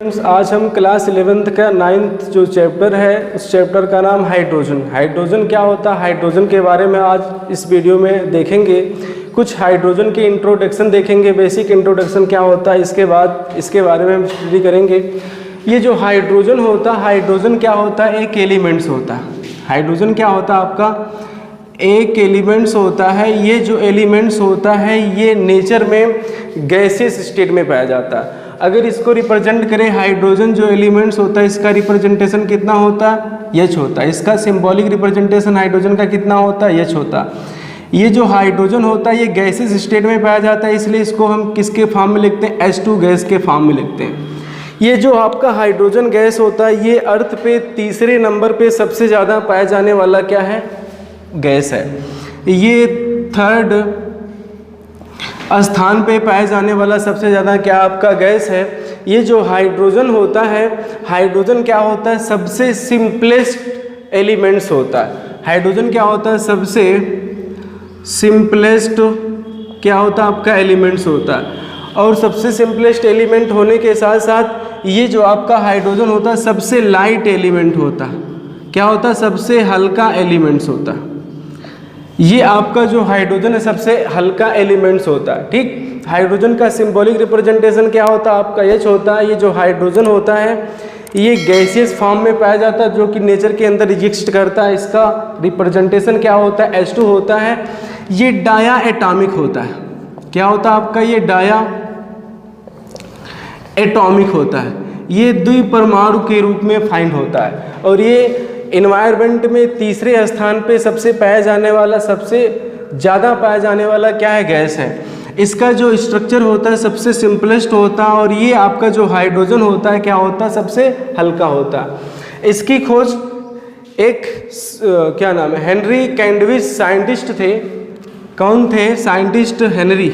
आज हम class 11th का 9th जो चैप्टर है उस चैप्टर का नाम हाइड्रोजन। हाइड्रोजन क्या होता है, हाइड्रोजन के बारे में आज इस वीडियो में देखेंगे। कुछ हाइड्रोजन की इंट्रोडक्शन देखेंगे, बेसिक इंट्रोडक्शन क्या होता है, इसके बाद इसके बारे में हम स्टडी करेंगे। ये जो हाइड्रोजन होता है, हाइड्रोजन क्या होता है, एक एलिमेंट्स होता है। हाइड्रोजन क्या होता है आपका, एक एलिमेंट्स होता है। ये जो एलिमेंट्स होता है ये नेचर में गैसियस स्टेट में पाया जाता है। अगर इसको रिप्रेजेंट करें, हाइड्रोजन जो एलिमेंट्स होता है इसका रिप्रेजेंटेशन कितना होता है, H होता है। इसका सिंबॉलिक रिप्रेजेंटेशन हाइड्रोजन का कितना होता है, H होता है। ये जो हाइड्रोजन होता है ये गैसियस स्टेट में पाया जाता है, इसलिए इसको हम किसके फॉर्म में लिखते हैं, H2 गैस के फॉर्म में लिखते हैं। ये जो आपका हाइड्रोजन गैस होता है ये अर्थ पे तीसरे नंबर पे सबसे ज़्यादा पाया जाने वाला क्या है, गैस है। ये थर्ड स्थान पे पाए जाने वाला सबसे ज़्यादा क्या आपका गैस है। ये जो हाइड्रोजन होता है, हाइड्रोजन क्या होता है, सबसे सिंपलेस्ट एलिमेंट्स होता है। हाइड्रोजन क्या होता है, सबसे सिंपलेस्ट क्या होता है आपका एलिमेंट्स होता है। और सबसे सिंपलेस्ट एलिमेंट होने के साथ साथ ये जो आपका हाइड्रोजन होता है सबसे लाइट एलिमेंट होता है। क्या होता है, सबसे हल्का एलिमेंट्स होता है। ये आपका जो हाइड्रोजन है सबसे हल्का एलिमेंट्स होता है। ठीक, हाइड्रोजन का सिंबॉलिक रिप्रेजेंटेशन क्या होता है आपका, H होता है। ये जो हाइड्रोजन होता है ये गैसियस फॉर्म में पाया जाता है जो कि नेचर के अंदर एग्जिस्ट करता है। इसका रिप्रेजेंटेशन क्या होता है, H2 होता है। ये डाया एटॉमिक होता है। क्या होता है आपका, ये डाया एटॉमिक होता है। ये द्विपरमाणु के रूप में फाइंड होता है और ये इन्वायरमेंट में तीसरे स्थान पे सबसे पाया जाने वाला, सबसे ज़्यादा पाया जाने वाला क्या है, गैस है। इसका जो स्ट्रक्चर होता है सबसे सिंपलेस्ट होता है और ये आपका जो हाइड्रोजन होता है क्या होता है, सबसे हल्का होता है। इसकी खोज एक क्या नाम है, हेनरी कैवेंडिश साइंटिस्ट थे। कौन थे साइंटिस्ट, हेनरी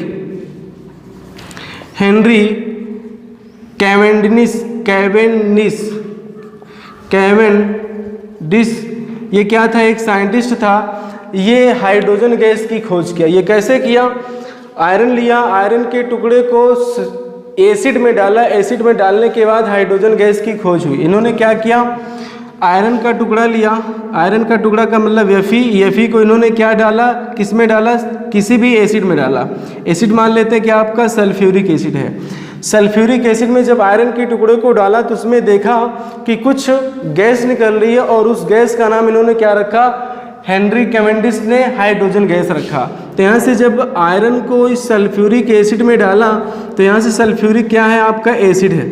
कैवेंडिश ये क्या था, एक साइंटिस्ट था। ये हाइड्रोजन गैस की खोज किया। ये कैसे किया, आयरन लिया, आयरन के टुकड़े को एसिड में डाला, एसिड में डालने के बाद हाइड्रोजन गैस की खोज हुई। इन्होंने क्या किया, आयरन का टुकड़ा लिया, आयरन का टुकड़ा का मतलब Fe को इन्होंने क्या डाला, किस में डाला, किसी भी एसिड में डाला। एसिड मान लेते हैं कि आपका सल्फ्यूरिक एसिड है। सल्फ्यूरिक एसिड में जब आयरन के टुकड़े को डाला तो उसमें देखा कि कुछ गैस निकल रही है और उस गैस का नाम इन्होंने क्या रखा, हेनरी कैवेंडिश ने हाइड्रोजन गैस रखा। तो यहाँ से जब आयरन को इस सल्फ्यूरिक एसिड में डाला तो यहाँ से सल्फ्यूरिक क्या है आपका, एसिड है।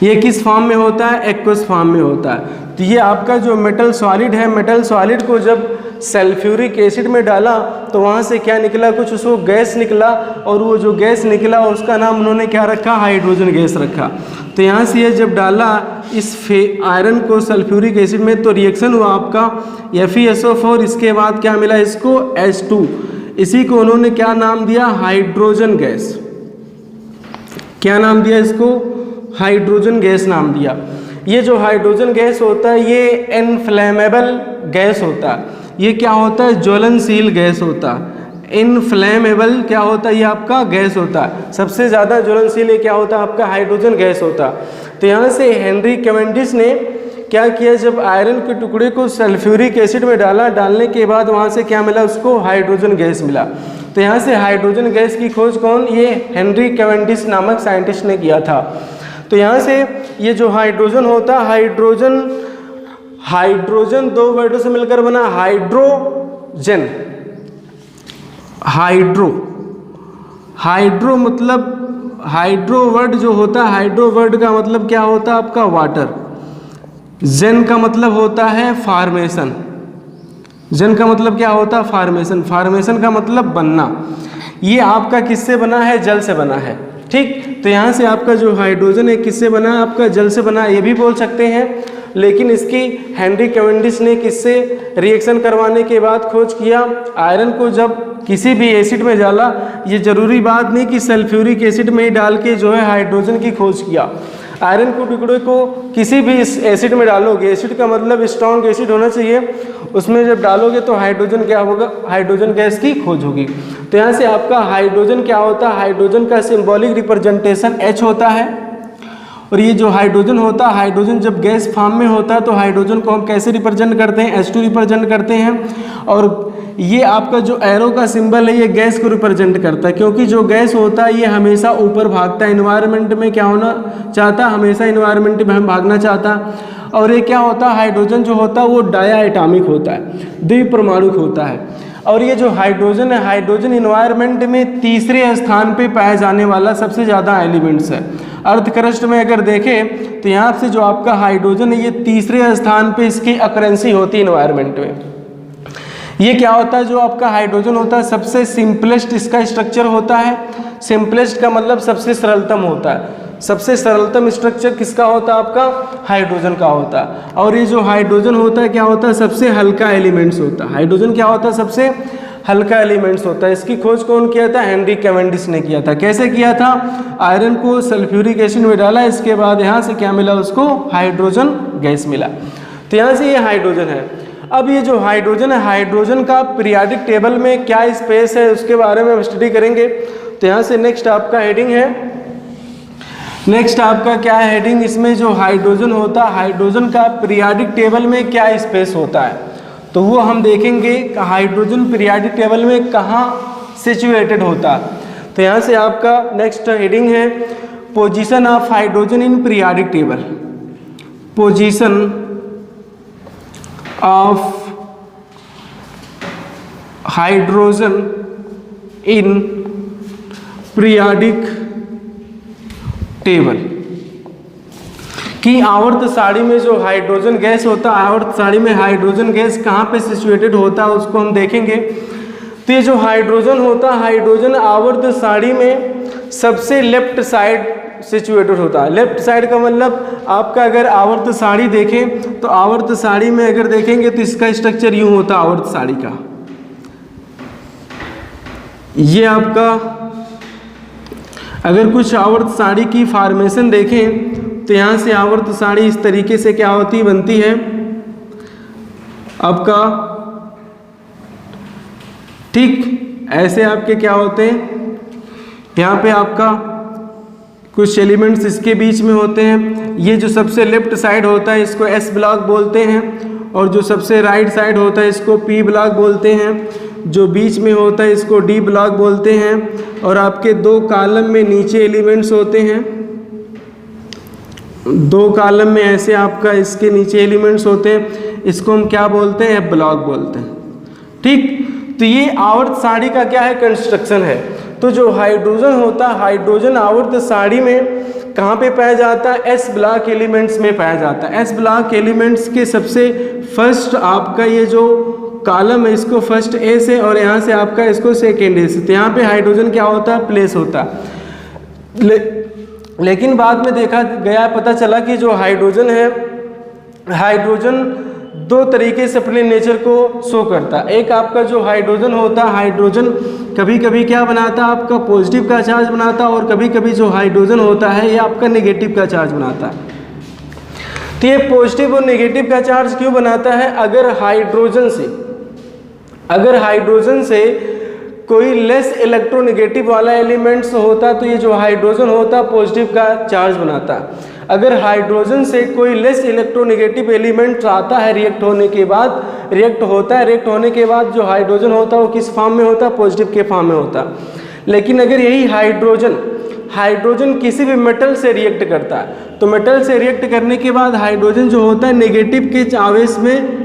ये किस फॉर्म में होता है, एक्वस फॉर्म में होता है। तो ये आपका जो मेटल सॉलिड है, मेटल सॉलिड को जब सल्फ्यूरिक एसिड में डाला तो वहाँ से क्या निकला, कुछ उसको गैस निकला और वो जो गैस निकला उसका नाम उन्होंने क्या रखा, हाइड्रोजन गैस रखा। तो यहाँ से ये जब डाला इस आयरन को सल्फ्यूरिक एसिड में तो रिएक्शन हुआ आपका FeSO4, इसके बाद क्या मिला इसको, H2। इसी को उन्होंने क्या नाम दिया, हाइड्रोजन गैस। क्या नाम दिया इसको, हाइड्रोजन गैस नाम दिया। ये जो हाइड्रोजन गैस होता है ये इनफ्लेमेबल गैस होता है। ये क्या होता है, ज्वलनशील गैस होता है। इनफ्लेमेबल क्या होता है, ये आपका गैस होता है। सबसे ज़्यादा ज्वलनशील ये क्या होता है आपका, हाइड्रोजन गैस होता है। तो यहाँ से हेनरी कैवेंडिश ने क्या किया, जब आयरन के टुकड़े को सल्फ्यूरिक एसिड में डाला, डालने के बाद वहाँ से क्या मिला उसको, हाइड्रोजन गैस मिला। तो यहाँ से हाइड्रोजन गैस की खोज कौन, ये हेनरी कैवेंडिश नामक साइंटिस्ट ने किया था। तो यहाँ से ये जो हाइड्रोजन होता है, हाइड्रोजन दो वर्डों से मिलकर बना, हाइड्रोजन, हाइड्रो मतलब हाइड्रो वर्ड जो होता है, हाइड्रो वर्ड का मतलब क्या होता है आपका, वाटर। जेन का मतलब होता है फॉर्मेशन। जेन का मतलब क्या होता है, फॉर्मेशन। फॉर्मेशन का मतलब बनना। ये आपका किससे बना है, जल से बना है। ठीक, तो यहाँ से आपका जो हाइड्रोजन है किससे बना है, आपका जल से बना है, ये भी बोल सकते हैं। लेकिन इसकी हेनरी कैवेंडिश ने किससे रिएक्शन करवाने के बाद खोज किया, आयरन को जब किसी भी एसिड में डाला, ये जरूरी बात नहीं कि सल्फ्यूरिक एसिड में ही डाल के जो है हाइड्रोजन की खोज किया। आयरन को टुकड़े को किसी भी एसिड में डालोगे, एसिड का मतलब स्ट्रॉन्ग एसिड होना चाहिए, उसमें जब डालोगे तो हाइड्रोजन क्या होगा, हाइड्रोजन गैस की खोज होगी। तो यहाँ से आपका हाइड्रोजन क्या होता है, हाइड्रोजन का सिंबॉलिक रिप्रेजेंटेशन H होता है और ये जो हाइड्रोजन होता है, हाइड्रोजन जब गैस फॉर्म में होता है तो हाइड्रोजन को हम कैसे रिप्रेजेंट करते हैं, H2 रिप्रेजेंट करते हैं। और ये आपका जो एरो का सिंबल है ये गैस को रिप्रेजेंट करता है, क्योंकि जो गैस होता है ये हमेशा ऊपर भागता है, इन्वायरमेंट में क्या होना चाहता है, हमेशा इन्वायरमेंट में हम भागना चाहता है। और ये क्या होता है, हाइड्रोजन जो होता है वो डायटॉमिक होता है, द्विपरमाणुक होता है। और ये जो हाइड्रोजन है, हाइड्रोजन इन्वायरमेंट में तीसरे स्थान पे पाया जाने वाला सबसे ज़्यादा एलिमेंट्स है। अर्थ क्रस्ट में अगर देखें तो यहाँ से जो आपका हाइड्रोजन है ये तीसरे स्थान पे इसकी अकरेंसी होती है इन्वायरमेंट में। ये क्या होता है, जो आपका हाइड्रोजन होता है सबसे सिंपलेस्ट इसका स्ट्रक्चर होता है। सिंपलेस्ट का मतलब सबसे सरलतम होता है। सबसे सरलतम स्ट्रक्चर किसका होता है, आपका हाइड्रोजन का होता है। और ये जो हाइड्रोजन होता है क्या होता है, सबसे हल्का एलिमेंट्स होता है। हाइड्रोजन क्या होता है, सबसे हल्का एलिमेंट्स होता है। इसकी खोज कौन किया था, हेनरी कैवेंडिश ने किया था। कैसे किया था, आयरन को सल्फ्यूरिक एसिड में डाला, इसके बाद यहाँ से क्या मिला उसको, हाइड्रोजन गैस मिला। तो यहाँ से ये हाइड्रोजन है। अब ये जो हाइड्रोजन है, हाइड्रोजन का पीरियोडिक टेबल में क्या स्पेस है उसके बारे में हम स्टडी करेंगे। तो यहाँ से नेक्स्ट आपका हेडिंग है, नेक्स्ट आपका क्या है हेडिंग, इसमें जो हाइड्रोजन होता है, हाइड्रोजन का पीरियोडिक टेबल में क्या स्पेस होता है, तो वो हम देखेंगे हाइड्रोजन पीरियोडिक टेबल में कहाँ सिचुएटेड होता है। तो यहाँ से आपका नेक्स्ट हेडिंग है, position of hydrogen in periodic table. Position of hydrogen in periodic table कि आवर्त सारणी में जो हाइड्रोजन गैस होता है, आवर्त सारणी में हाइड्रोजन गैस कहाँ पे सिचुएटेड होता है उसको हम देखेंगे। तो ये जो हाइड्रोजन होता है, हाइड्रोजन आवर्त सारणी में सबसे लेफ्ट साइड सिचुएटेड होता है। लेफ्ट साइड का मतलब आपका अगर आवर्त सारणी देखें तो आवर्त सारणी में अगर देखेंगे तो इसका स्ट्रक्चर यूं होता है आवर्त सारणी का। ये आपका अगर कुछ आवर्त सारणी की फॉर्मेशन देखें तो यहाँ से आवर्त सारणी इस तरीके से क्या होती बनती है आपका, ठीक ऐसे आपके क्या होते हैं, यहाँ पे आपका कुछ एलिमेंट्स इसके बीच में होते हैं। ये जो सबसे लेफ्ट साइड होता है इसको एस ब्लॉक बोलते हैं, और जो सबसे राइट साइड होता है इसको पी ब्लॉक बोलते हैं, जो बीच में होता है इसको डी ब्लॉक बोलते हैं। और आपके दो कॉलम में नीचे एलिमेंट्स होते हैं, दो कॉलम में ऐसे आपका इसके नीचे एलिमेंट्स होते हैं, इसको हम क्या बोलते हैं, ब्लॉक बोलते हैं। ठीक, तो ये आवर्त सारणी का क्या है, कंस्ट्रक्शन है। तो जो हाइड्रोजन होता है, हाइड्रोजन आवर्त सारणी में कहाँ पे पाया जाता है, एस ब्लॉक एलिमेंट्स में पाया जाता है। एस ब्लॉक एलिमेंट्स के सबसे फर्स्ट आपका ये जो कॉलम है इसको फर्स्ट ए से, और यहाँ से आपका इसको सेकेंड ए से। तो यहाँ पे हाइड्रोजन क्या होता है, प्लेस होता है। लेकिन बाद में देखा गया, पता चला कि जो हाइड्रोजन है, हाइड्रोजन दो तरीके से अपने नेचर को शो करता है। एक आपका जो हाइड्रोजन होता है, हाइड्रोजन कभी कभी क्या बनाता है, आपका पॉजिटिव का चार्ज बनाता है, और कभी कभी जो हाइड्रोजन होता है ये आपका नेगेटिव का चार्ज बनाता है। तो ये पॉजिटिव और नेगेटिव का चार्ज क्यों बनाता है, अगर हाइड्रोजन से कोई लेस इलेक्ट्रोनेगेटिव वाला एलिमेंट्स होता तो ये जो हाइड्रोजन होता पॉजिटिव का चार्ज बनाता। अगर हाइड्रोजन से कोई लेस इलेक्ट्रोनेगेटिव एलिमेंट आता है रिएक्ट होने के बाद जो हाइड्रोजन होता है वो किस फॉर्म में होता है, पॉजिटिव के फॉर्म में होता। लेकिन अगर यही हाइड्रोजन किसी भी मेटल से रिएक्ट करता है तो मेटल से रिएक्ट करने के बाद हाइड्रोजन जो होता है नेगेटिव के आवेश में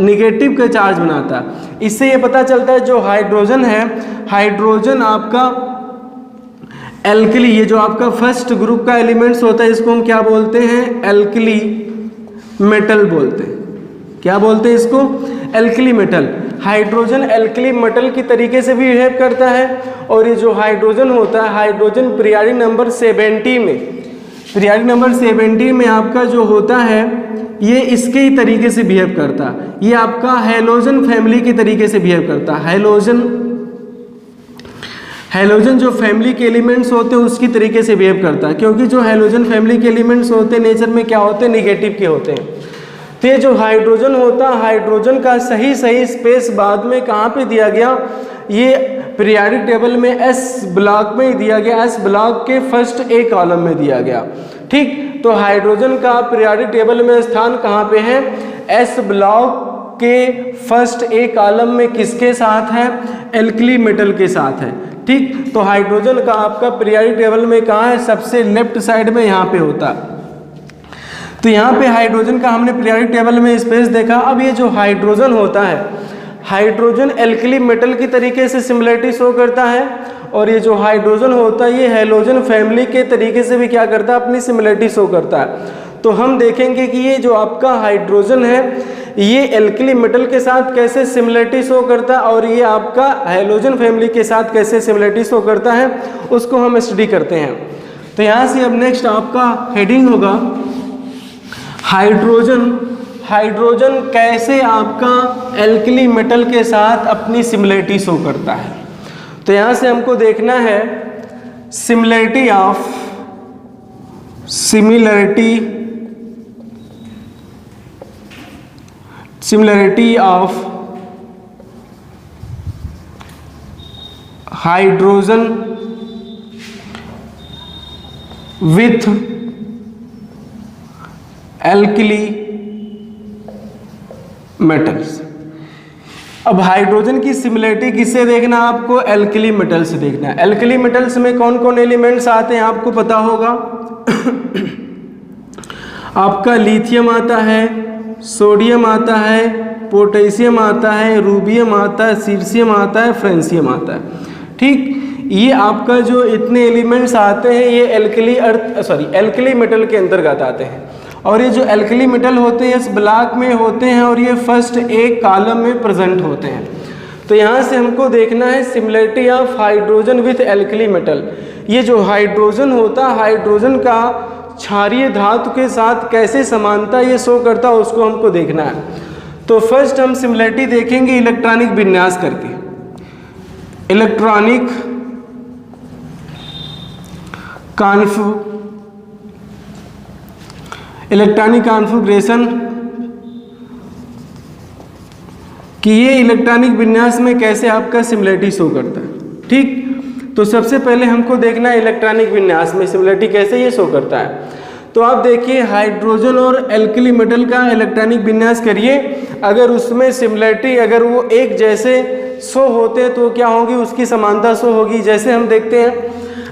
निगेटिव का चार्ज बनाता है। इससे ये पता चलता है जो हाइड्रोजन है, हाइड्रोजन आपका एल्कली, ये जो आपका फर्स्ट ग्रुप का एलिमेंट्स होता है इसको हम क्या बोलते हैं, एल्कली मेटल बोलते हैं। क्या बोलते हैं इसको, alkali metal. Hydrogen alkali metal की तरीके से भी बिहेव करता है। और ये जो हाइड्रोजन होता है, हाइड्रोजन पीरियोडिक नंबर 70 में आपका जो होता है ये इसके ही तरीके से बिहेव करता है। ये आपका हैलोजन फैमिली के तरीके से बिहेव करता है। हैलोजन जो फैमिली के एलिमेंट्स होते हैं उसकी तरीके से बिहेव करता है, क्योंकि जो हैलोजन फैमिली के एलिमेंट्स होते हैं नेचर में क्या होते हैं, निगेटिव के होते हैं। तो ये जो हाइड्रोजन होता है, हाइड्रोजन का सही स्पेस बाद में कहाँ पे दिया गया, ये पीरियोडिक टेबल में एस ब्लॉक में ही दिया गया। एस ब्लॉक के फर्स्ट ए कॉलम में दिया गया। ठीक, तो हाइड्रोजन का पीरियोडिक टेबल में स्थान कहाँ पे है? एस ब्लॉक के फर्स्ट ए कॉलम में किसके साथ है? एल्कली मेटल के साथ है। ठीक, तो हाइड्रोजन का आपका पीरियोडिक टेबल में कहाँ है? सबसे लेफ्ट साइड में यहाँ पे होता है। तो यहाँ पे हाइड्रोजन का हमने पीरियोडिक टेबल में स्पेस देखा। अब ये जो हाइड्रोजन होता है, हाइड्रोजन एल्कली मेटल की तरीके से सिमिलरिटी शो करता है, और ये जो हाइड्रोजन होता है ये हैलोजन फैमिली के तरीके से भी क्या करता है? अपनी सिमिलरिटी शो करता है। तो हम देखेंगे कि ये जो आपका हाइड्रोजन है ये एल्कली मेटल के साथ कैसे सिमिलरिटी शो करता है और ये आपका हैलोजन फैमिली के साथ कैसे सिमिलरिटी शो करता है, उसको हम स्टडी करते हैं। तो यहाँ से अब नेक्स्ट आपका हेडिंग होगा हाइड्रोजन। हाइड्रोजन कैसे आपका एल्कली मेटल के साथ अपनी सिमिलरिटी शो करता है। तो यहाँ से हमको देखना है similarity of hydrogen with alkali metals. अब हाइड्रोजन की सिमिलरिटी किससे देखना है आपको? एल्कली मेटल से देखना है। एल्कली मेटल्स में कौन कौन एलिमेंट्स आते हैं आपको पता होगा। आपका लिथियम आता है, सोडियम आता है, पोटेशियम आता है, रूबियम आता है, सीरियम आता है, फ्रेंसियम आता है। ठीक, ये आपका जो इतने एलिमेंट्स आते हैं ये एल्कली मेटल के अंतर्गत आते हैं। और ये जो एल्कली मेटल होते हैं इस ब्लॉक में होते हैं और ये फर्स्ट एक कॉलम में प्रेजेंट होते हैं। तो यहाँ से हमको देखना है similarity of hydrogen with alkali metal. ये जो हाइड्रोजन होता है, हाइड्रोजन का क्षारीय धातु के साथ कैसे समानता ये शो करता है उसको हमको देखना है। तो फर्स्ट हम सिमिलरिटी देखेंगे इलेक्ट्रॉनिक विन्यास करके। इलेक्ट्रॉनिक कॉन्फ़िगरेशन कि ये इलेक्ट्रॉनिक विन्यास में कैसे आपका सिमिलरिटी शो करता है। ठीक, तो सबसे पहले हमको देखना है इलेक्ट्रॉनिक विन्यास में सिमिलरिटी कैसे ये शो करता है। तो आप देखिए हाइड्रोजन और एल्कली मेटल का इलेक्ट्रॉनिक विन्यास करिए, अगर उसमें सिमिलरिटी अगर वो एक जैसे शो होते हैं तो क्या होगी? उसकी समानता शो होगी। जैसे हम देखते हैं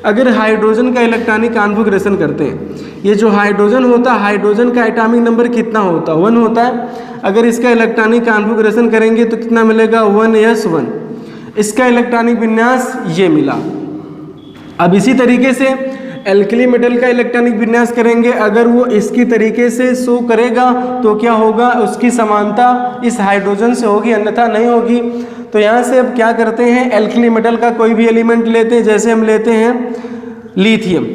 अगर हाइड्रोजन का इलेक्ट्रॉनिक कॉन्फ़िगरेशन करते हैं, ये जो हाइड्रोजन होता है हाइड्रोजन का एटॉमिक नंबर कितना होता है? 1 होता है। अगर इसका इलेक्ट्रॉनिक कॉन्फ़िगरेशन करेंगे तो कितना मिलेगा? 1s1। इसका इलेक्ट्रॉनिक विन्यास ये मिला। अब इसी तरीके से एल्कली मेटल का इलेक्ट्रॉनिक विन्यास करेंगे, अगर वो इसकी तरीके से शो करेगा तो क्या होगा? उसकी समानता इस हाइड्रोजन से होगी, अन्यथा नहीं होगी। तो यहाँ से अब क्या करते हैं, एल्कली मेटल का कोई भी एलिमेंट लेते हैं। जैसे हम लेते हैं लिथियम।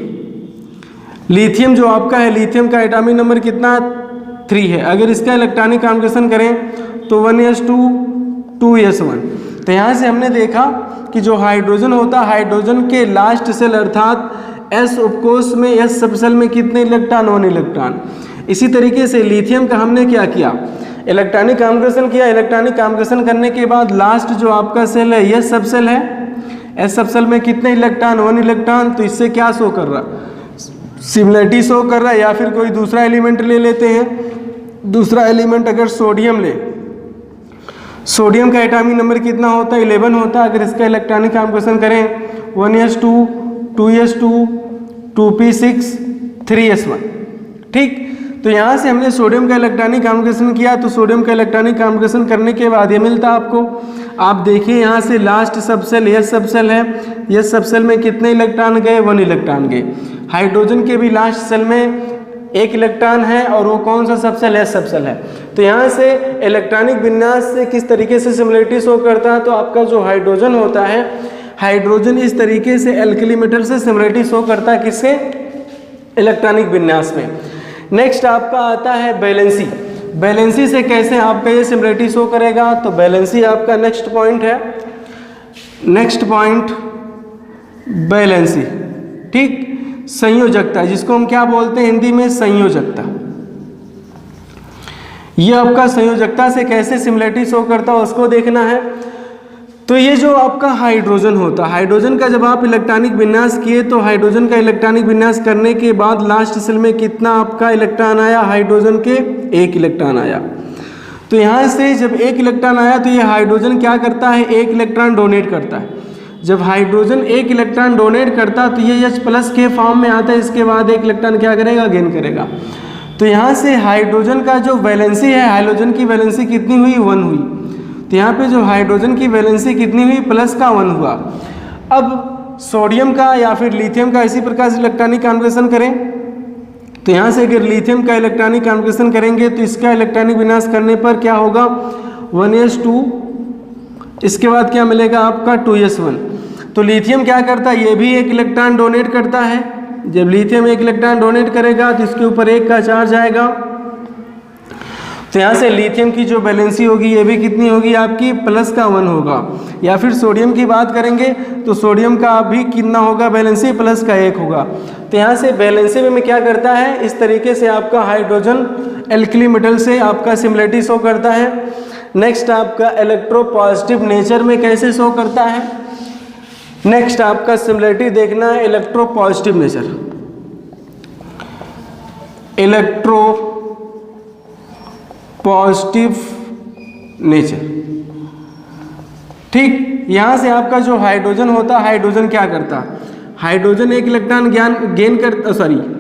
लिथियम जो आपका है, लिथियम का एटॉमिक नंबर कितना? 3 है। अगर इसका इलेक्ट्रॉनिक कॉन्फ़िगरेशन करें तो 1s2 2s1। तो यहाँ से हमने देखा कि जो हाइड्रोजन होता है हाइड्रोजन के लास्ट सेल अर्थात एस उपकोष में एस सबसेल में कितने इलेक्ट्रॉन? 1 इलेक्ट्रॉन। इसी तरीके से लिथियम का हमने क्या किया? इलेक्ट्रॉनिक कॉन्फ़िगरेशन किया। इलेक्ट्रॉनिक कॉन्फ़िगरेशन करने के बाद लास्ट जो आपका सेल है एस सबसेल है, एस सबसेल में कितने इलेक्ट्रॉन? 1 इलेक्ट्रॉन। तो इससे क्या शो कर रहा? सिमिलरिटी शो कर रहा है। या फिर कोई दूसरा एलिमेंट ले लेते हैं। दूसरा एलिमेंट अगर सोडियम ले, सोडियम का एटॉमिक नंबर कितना होता है? 11 होता है। अगर इसका इलेक्ट्रॉनिक कॉन्फ़िगरेशन करें 1s2 2s2 2p6 3s1। ठीक, तो यहाँ से हमने सोडियम का इलेक्ट्रॉनिक कॉन्फ़िगरेशन किया। तो सोडियम का इलेक्ट्रॉनिक कॉन्फ़िगरेशन करने के बाद ये मिलता है आपको। आप देखिए यहाँ से लास्ट सबसेल एस सबसेल है, एस सबसेल में कितने इलेक्ट्रॉन गए? 1 इलेक्ट्रॉन गए। हाइड्रोजन के भी लास्ट सेल में 1 इलेक्ट्रॉन है और वो कौन सा सबसेल? एस सबसेल है। तो यहाँ से इलेक्ट्रॉनिक विन्यास से किस तरीके से सिमिलरिटी शो करता है? तो आपका जो हाइड्रोजन होता है, हाइड्रोजन इस तरीके से एल्कली मेटल से सिमिलरिटी शो करता है। किससे? इलेक्ट्रॉनिक विन्यास में। नेक्स्ट आपका आता है वैलेंसी। वैलेंसी से कैसे आपका ये सिमिलरिटी शो करेगा? तो वैलेंसी आपका नेक्स्ट पॉइंट है। Next point valency. ठीक, संयोजकता, जिसको हम क्या बोलते हैं हिंदी में? संयोजकता। ये आपका संयोजकता से कैसे सिमिलरिटी शो करता है उसको देखना है। तो ये जो आपका हाइड्रोजन होता है, हाइड्रोजन का जब आप इलेक्ट्रॉनिक विन्यास किए तो हाइड्रोजन का इलेक्ट्रॉनिक विन्यास करने के बाद लास्ट सेल में कितना आपका इलेक्ट्रॉन आया, हाइड्रोजन के 1 इलेक्ट्रॉन आया। तो यहाँ से जब 1 इलेक्ट्रॉन आया तो ये हाइड्रोजन क्या करता है, 1 इलेक्ट्रॉन डोनेट करता है। जब हाइड्रोजन 1 इलेक्ट्रॉन डोनेट करता है तो ये H+ के फॉर्म में आता है, इसके बाद 1 इलेक्ट्रॉन क्या करेगा, गेन करेगा। तो यहाँ से हाइड्रोजन का जो वैलेंसी है, हाइड्रोजन की वैलेंसी कितनी हुई, 1 हुई। तो यहाँ पे जो हाइड्रोजन की वैलेंसी कितनी हुई, +1 हुआ। अब सोडियम का या फिर लिथियम का इसी प्रकार से इलेक्ट्रॉनिक कॉन्फिगरेशन करें तो यहाँ से अगर लिथियम का इलेक्ट्रॉनिक कॉन्फिगरेशन करेंगे तो इसका इलेक्ट्रॉनिक विन्यास करने पर क्या होगा, 1s2, इसके बाद क्या मिलेगा आपका 2s1। तो लिथियम क्या करता है, ये भी 1 इलेक्ट्रॉन डोनेट करता है। जब लिथियम 1 इलेक्ट्रॉन डोनेट करेगा तो इसके ऊपर 1 का चार्ज आएगा। तो यहाँ से लिथियम की जो वैलेंसी होगी ये भी कितनी होगी आपकी, +1 होगा। या फिर सोडियम की बात करेंगे तो सोडियम का भी कितना होगा, वैलेंसी +1 होगा। तो यहाँ से वैलेंसी में क्या करता है, इस तरीके से आपका हाइड्रोजन एल्कली मेटल से आपका सिमिलरिटी शो करता है। नेक्स्ट आपका इलेक्ट्रोपॉजिटिव नेचर में कैसे शो करता है, नेक्स्ट आपका सिमिलरिटी देखना है electropositive nature, electro positive nature. ठीक, यहाँ से आपका जो हाइड्रोजन होता है, हाइड्रोजन क्या करता है, हाइड्रोजन 1 इलेक्ट्रॉन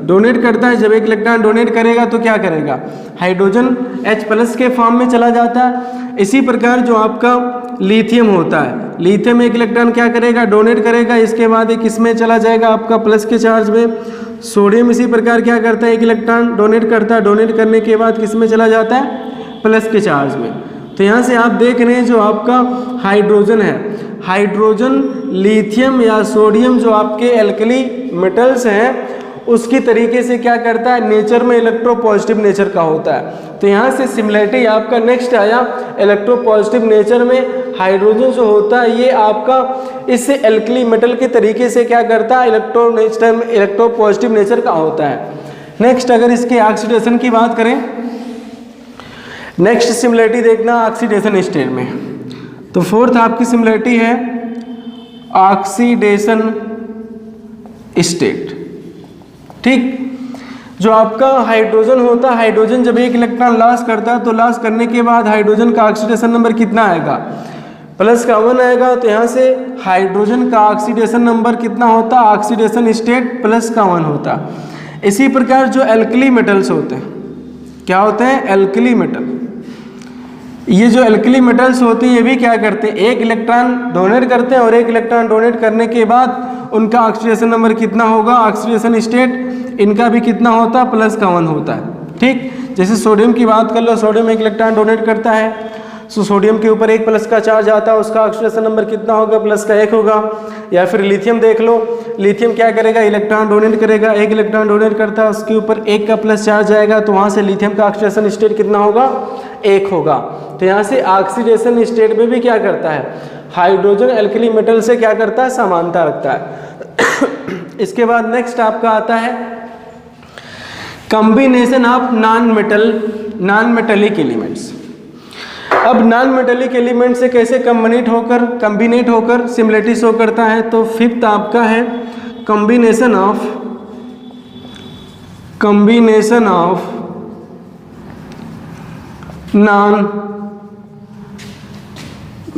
डोनेट करता है। जब 1 इलेक्ट्रॉन डोनेट करेगा तो क्या करेगा, हाइड्रोजन H+ के फॉर्म में चला जाता है। इसी प्रकार जो आपका लिथियम होता है, लिथियम 1 इलेक्ट्रॉन क्या करेगा, डोनेट करेगा, इसके बाद एक इसमें चला जाएगा आपका प्लस के चार्ज में। सोडियम इसी प्रकार क्या करता है, 1 इलेक्ट्रॉन डोनेट करता है, डोनेट करने के बाद किस में चला जाता है, प्लस के चार्ज में। तो यहाँ से आप देख रहे हैं जो आपका हाइड्रोजन है, हाइड्रोजन लिथियम या सोडियम जो आपके एल्कली मेटल्स हैं उसकी तरीके से क्या करता है, नेचर में इलेक्ट्रोपॉजिटिव नेचर का होता है। तो यहाँ से सिमिलरिटी आपका नेक्स्ट आया इलेक्ट्रोपॉजिटिव नेचर में। हाइड्रोजन जो होता है ये आपका इस एल्कली मेटल के तरीके से क्या करता है, इलेक्ट्रोपॉजिटिव नेचर का होता है। नेक्स्ट अगर इसके ऑक्सीडेशन की बात करें, नेक्स्ट सिमिलरिटी देखना ऑक्सीडेशन स्टेट में। तो फोर्थ आपकी सिमिलरिटी है ऑक्सीडेशन स्टेट। ठीक, जो आपका हाइड्रोजन होता है, हाइड्रोजन जब 1 इलेक्ट्रॉन लॉस करता है तो लॉस करने के बाद हाइड्रोजन का ऑक्सीडेशन नंबर कितना आएगा, +1 आएगा। तो यहाँ से हाइड्रोजन का ऑक्सीडेशन नंबर कितना होता है, ऑक्सीडेशन स्टेट +1 होता। इसी प्रकार जो एल्कली मेटल्स होते हैं, क्या होते हैं, एल्कली मेटल। ये जो एल्कली मेटल्स होती हैं ये भी क्या करते हैं, 1 इलेक्ट्रॉन डोनेट करते हैं और 1 इलेक्ट्रॉन डोनेट करने के बाद उनका ऑक्सीडेशन नंबर कितना होगा, ऑक्सीडेशन स्टेट इनका भी कितना होता है, +1 होता है। ठीक, जैसे सोडियम की बात कर लो, सोडियम 1 इलेक्ट्रॉन डोनेट करता है, सो सोडियम के ऊपर 1 प्लस का चार्ज आता है, उसका ऑक्सीडेशन नंबर कितना होगा, +1 होगा। या फिर लिथियम देख लो, लिथियम क्या करेगा, इलेक्ट्रॉन डोनेट करेगा, 1 इलेक्ट्रॉन डोनेट करता है, उसके ऊपर 1 का प्लस चार्ज आएगा, तो वहाँ से लिथियम का ऑक्सीडेशन स्टेट कितना होगा, 1 होगा। तो यहाँ से ऑक्सीडेशन स्टेट में भी क्या करता है, हाइड्रोजन एल्कली मेटल से क्या करता है, समानता रखता है। इसके बाद नेक्स्ट आपका आता है combination of non metallic elements. अब नॉन मेटेलिक एलिमेंट से कैसे कम्बिनेट होकर सिमिलरिटी शो करता है, तो फिफ्थ आपका है combination of non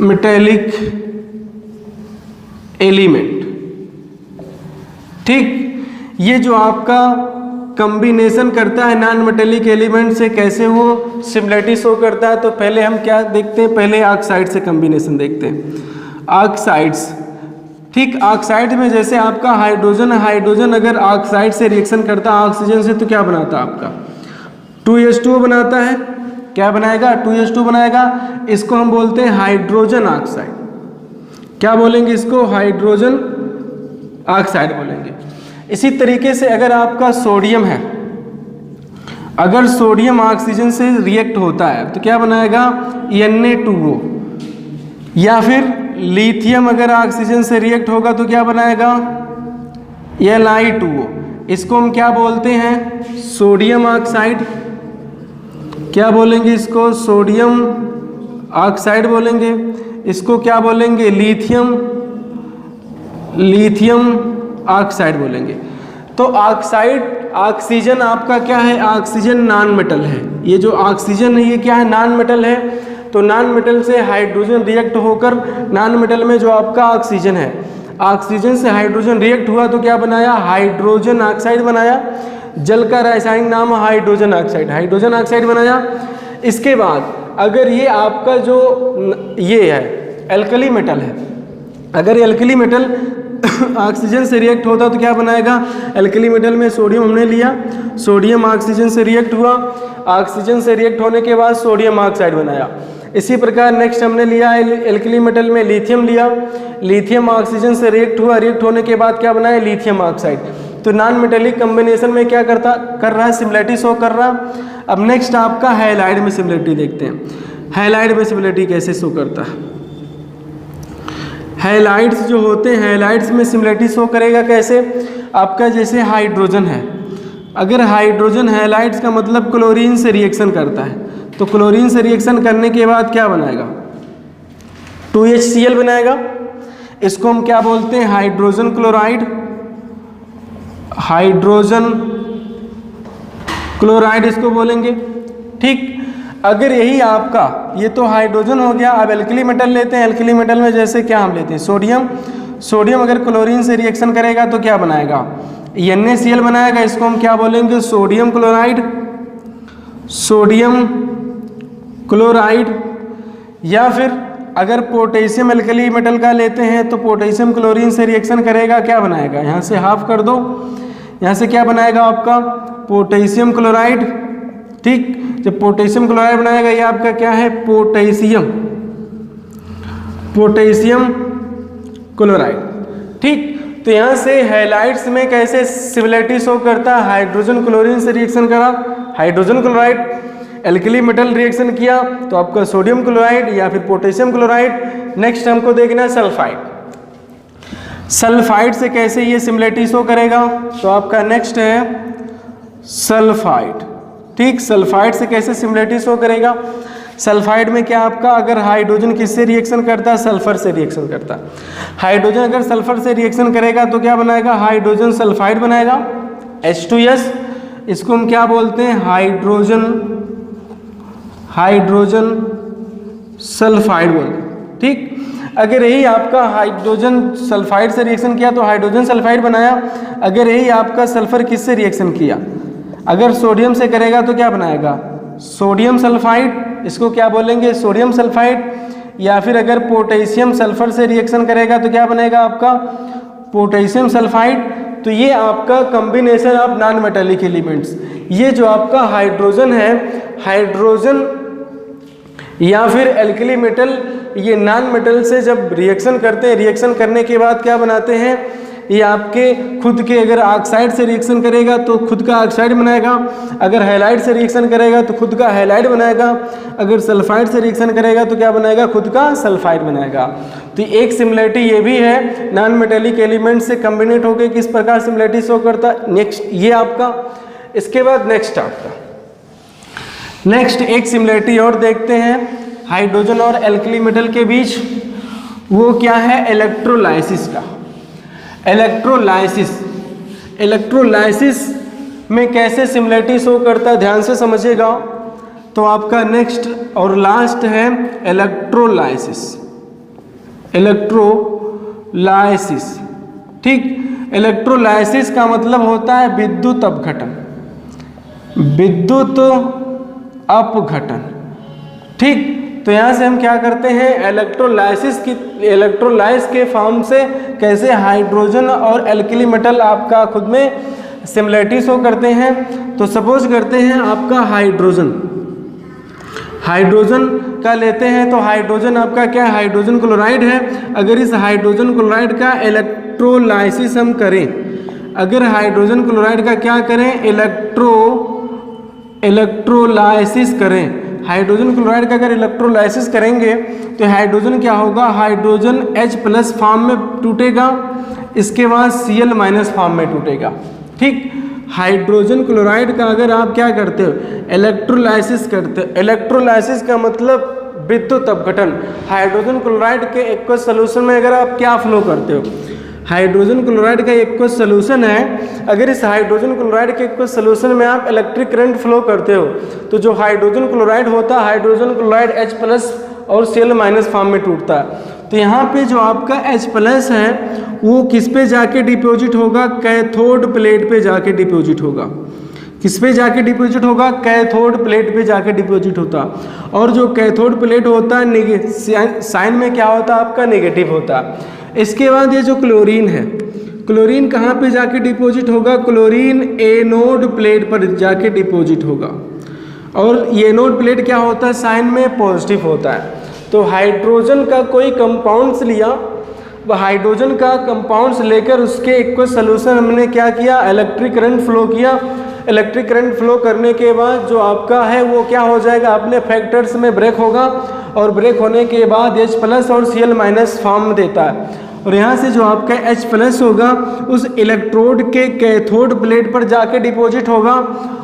metallic element. ठीक, ये जो आपका कॉम्बिनेशन करता है नॉन मेटेलिक एलिमेंट से, कैसे वो सिमिलरिटी शो करता है, तो पहले हम क्या देखते हैं, पहले ऑक्साइड से कॉम्बिनेशन देखते हैं। ऑक्साइड्स, ठीक, ऑक्साइड में जैसे आपका हाइड्रोजन अगर ऑक्साइड से रिएक्शन करता है ऑक्सीजन से, तो क्या बनाता है आपका 2H2O बनाता है। क्या बनाएगा, 2H2 बनाएगा। इसको हम बोलते हैं हाइड्रोजन ऑक्साइड। क्या बोलेंगे इसको, हाइड्रोजन ऑक्साइड बोलेंगे। इसी तरीके से अगर आपका सोडियम है, अगर सोडियम ऑक्सीजन से रिएक्ट होता है तो क्या बनाएगा, Na2O। या फिर लिथियम अगर ऑक्सीजन से रिएक्ट होगा तो क्या बनाएगा, Li2O। इसको हम क्या बोलते हैं, सोडियम ऑक्साइड। क्या बोलेंगे इसको, सोडियम ऑक्साइड बोलेंगे। इसको क्या बोलेंगे, लिथियम ऑक्साइड बोलेंगे। तो ऑक्साइड, ऑक्सीजन आपका क्या है, ऑक्सीजन नॉन मेटल है। ये जो ऑक्सीजन है ये क्या है, नॉन मेटल है। तो नॉन मेटल से हाइड्रोजन रिएक्ट होकर नॉन मेटल में जो आपका ऑक्सीजन है, ऑक्सीजन से हाइड्रोजन रिएक्ट हुआ तो क्या बनाया, हाइड्रोजन ऑक्साइड बनाया। जल का रासायनिक नाम है हाइड्रोजन ऑक्साइड, हाइड्रोजन ऑक्साइड बनाया। इसके बाद अगर ये आपका जो ये है एल्कली मेटल है, अगर ये एल्कली मेटल ऑक्सीजन से रिएक्ट होता तो क्या बनाएगा, एल्कली मेटल में सोडियम हमने लिया, सोडियम ऑक्सीजन से रिएक्ट हुआ, ऑक्सीजन से रिएक्ट होने के बाद सोडियम ऑक्साइड बनाया। इसी प्रकार नेक्स्ट हमने लिया एल्कली मेटल में लिथियम लिया, लिथियम ऑक्सीजन से रिएक्ट हुआ, रिएक्ट होने के बाद क्या बनाया, लिथियम ऑक्साइड। तो नॉन मेटेलिक कॉम्बिनेशन में क्या कर रहा है, सिमिलरिटी शो कर रहा। अब नेक्स्ट आपका हैलाइड में सिमिलरिटी देखते हैं। हैलाइड में सिमिलरिटी कैसे शो करता है, हैलाइड्स जो होते हैं, हैलाइड्स में सिमिलरिटी शो करेगा कैसे, आपका जैसे हाइड्रोजन है, अगर हाइड्रोजन हैलाइड्स का मतलब क्लोरीन से रिएक्शन करता है, तो क्लोरीन से रिएक्शन करने के बाद क्या बनाएगा, 2HCl बनाएगा। इसको हम क्या बोलते हैं, हाइड्रोजन क्लोराइड, हाइड्रोजन क्लोराइड इसको बोलेंगे। ठीक, अगर यही आपका, ये तो हाइड्रोजन हो गया। अब एल्कली मेटल लेते हैं, एल्कली मेटल में जैसे क्या हम लेते हैं, सोडियम, सोडियम अगर क्लोरीन से रिएक्शन करेगा तो क्या बनाएगा, NaCl बनाएगा। इसको हम क्या बोलेंगे, सोडियम क्लोराइड, सोडियम क्लोराइड। या फिर अगर पोटेशियम एल्कली मेटल का लेते हैं तो पोटेशियम क्लोरीन से रिएक्शन करेगा, क्या बनाएगा, यहाँ से हाफ कर दो, यहाँ से क्या बनाएगा आपका पोटेशियम क्लोराइड। ठीक, जब पोटेशियम क्लोराइड बनाएगा, ये आपका क्या है, पोटेशियम, पोटेशियम क्लोराइड। ठीक, तो यहाँ से हैलाइड्स में कैसे सिमिलरिटी शो करता है, हाइड्रोजन क्लोरीन से रिएक्शन करा, hydrogen chloride, alkali metal reaction किया तो आपका सोडियम क्लोराइड या फिर पोटेशियम क्लोराइड। नेक्स्ट हमको देखना है सल्फाइड, सल्फाइड से कैसे ये सिमिलरिटी शो करेगा, तो आपका नेक्स्ट है सल्फाइड। ठीक, सल्फाइड से कैसे सिमिलरिटी शो करेगा, सल्फाइड में क्या आपका, अगर हाइड्रोजन किससे रिएक्शन करता है, सल्फर से रिएक्शन करता है। हाइड्रोजन अगर सल्फर से रिएक्शन करेगा तो क्या बनाएगा, हाइड्रोजन सल्फाइड बनाएगा, H2S। इसको हम क्या बोलते हैं, हाइड्रोजन, हाइड्रोजन सल्फाइड बोलते हैं। ठीक, अगर यही आपका हाइड्रोजन सल्फाइड से रिएक्शन किया तो हाइड्रोजन सल्फाइड बनाया। अगर यही आपका सल्फर किससे रिएक्शन किया, अगर सोडियम से करेगा तो क्या बनाएगा, सोडियम सल्फाइड, इसको क्या बोलेंगे, सोडियम सल्फाइड। या फिर अगर पोटेशियम सल्फर से रिएक्शन करेगा तो क्या बनेगा आपका, पोटेशियम सल्फाइड। तो ये आपका combination of non metallic elements, ये जो आपका हाइड्रोजन है, हाइड्रोजन या फिर एल्कली मेटल, ये नॉन मेटल से जब रिएक्शन करते हैं, रिएक्शन करने के बाद क्या बनाते हैं, ये आपके खुद के, अगर ऑक्साइड से रिएक्शन करेगा तो खुद का ऑक्साइड बनाएगा, अगर हैलाइड से रिएक्शन करेगा तो खुद का हैलाइड बनाएगा, अगर सल्फाइड से रिएक्शन करेगा तो क्या बनाएगा, खुद का सल्फाइड बनाएगा। तो एक सिमिलरिटी ये भी है, नॉन मेटेलिक एलिमेंट से कम्बिनेट होकर किस प्रकार सिमिलरिटी शो करता है। नेक्स्ट ये आपका, इसके बाद नेक्स्ट आपका, नेक्स्ट एक सिमिलरिटी और देखते हैं हाइड्रोजन और एल्कली मेटल के बीच, वो क्या है, इलेक्ट्रोलाइसिस का। इलेक्ट्रोलाइसिस, इलेक्ट्रोलाइसिस में कैसे सिमिलरिटी शो करता है, ध्यान से समझिएगा। तो आपका नेक्स्ट और लास्ट है इलेक्ट्रोलाइसिस, इलेक्ट्रोलाइसिस। ठीक, इलेक्ट्रोलाइसिस का मतलब होता है विद्युत अपघटन, विद्युत अपघटन। ठीक, तो यहाँ से हम क्या करते हैं, इलेक्ट्रोलाइसिस की, इलेक्ट्रोलाइस के फॉर्म से कैसे हाइड्रोजन और एल्कली मेटल आपका खुद में सिमिलरिटी शो करते हैं। तो सपोज करते हैं आपका हाइड्रोजन, हाइड्रोजन का लेते हैं तो हाइड्रोजन आपका क्या है, हाइड्रोजन क्लोराइड है। अगर इस हाइड्रोजन क्लोराइड का इलेक्ट्रोलाइसिस हम करें, अगर हाइड्रोजन क्लोराइड का क्या करें, इलेक्ट्रोलाइसिस करें, हाइड्रोजन क्लोराइड का अगर इलेक्ट्रोलाइसिस करेंगे तो हाइड्रोजन क्या होगा, हाइड्रोजन H+ फॉर्म में टूटेगा, इसके बाद Cl- फॉर्म में टूटेगा। ठीक, हाइड्रोजन क्लोराइड का अगर आप क्या करते हो, इलेक्ट्रोलाइसिस करते हो, इलेक्ट्रोलाइसिस का मतलब विद्युत अपघटन। हाइड्रोजन क्लोराइड के एक्वस सोल्यूशन में अगर आप क्या फ्लो करते हो, हाइड्रोजन क्लोराइड का एक्वस सोल्यूशन है, अगर इस हाइड्रोजन क्लोराइड के एक्वस सोल्यूशन में आप इलेक्ट्रिक करंट फ्लो करते हो तो जो हाइड्रोजन क्लोराइड होता है, हाइड्रोजन क्लोराइड H+ और Cl- फॉर्म में टूटता है। तो यहाँ पे जो आपका H+ है वो किस पे जाके डिपॉजिट होगा, कैथोड प्लेट पे जाके डिपॉजिट होगा। किस पे जाके डिपॉजिट होगा, कैथोड प्लेट पे जाके डिपॉजिट होता। और जो कैथोड प्लेट होता है साइन में क्या होता है आपका, नेगेटिव होता। इसके बाद ये जो क्लोरीन है, क्लोरीन कहाँ पे जाके डिपॉजिट होगा, क्लोरीन एनोड प्लेट पर जाके डिपॉजिट होगा। और ये एनोड प्लेट क्या होता है, साइन में पॉजिटिव होता है। तो हाइड्रोजन का कोई कंपाउंड्स लिया, वह हाइड्रोजन का कंपाउंड्स लेकर उसके एक्वस सोल्यूशन हमने क्या किया, इलेक्ट्रिक करंट फ्लो किया। इलेक्ट्रिक करंट फ्लो करने के बाद जो आपका है वो क्या हो जाएगा, अपने फैक्टर्स में ब्रेक होगा और ब्रेक होने के बाद H+ और Cl- फॉर्म देता है। और यहाँ से जो आपका H+ होगा उस इलेक्ट्रोड के कैथोड प्लेट पर जाके डिपॉजिट होगा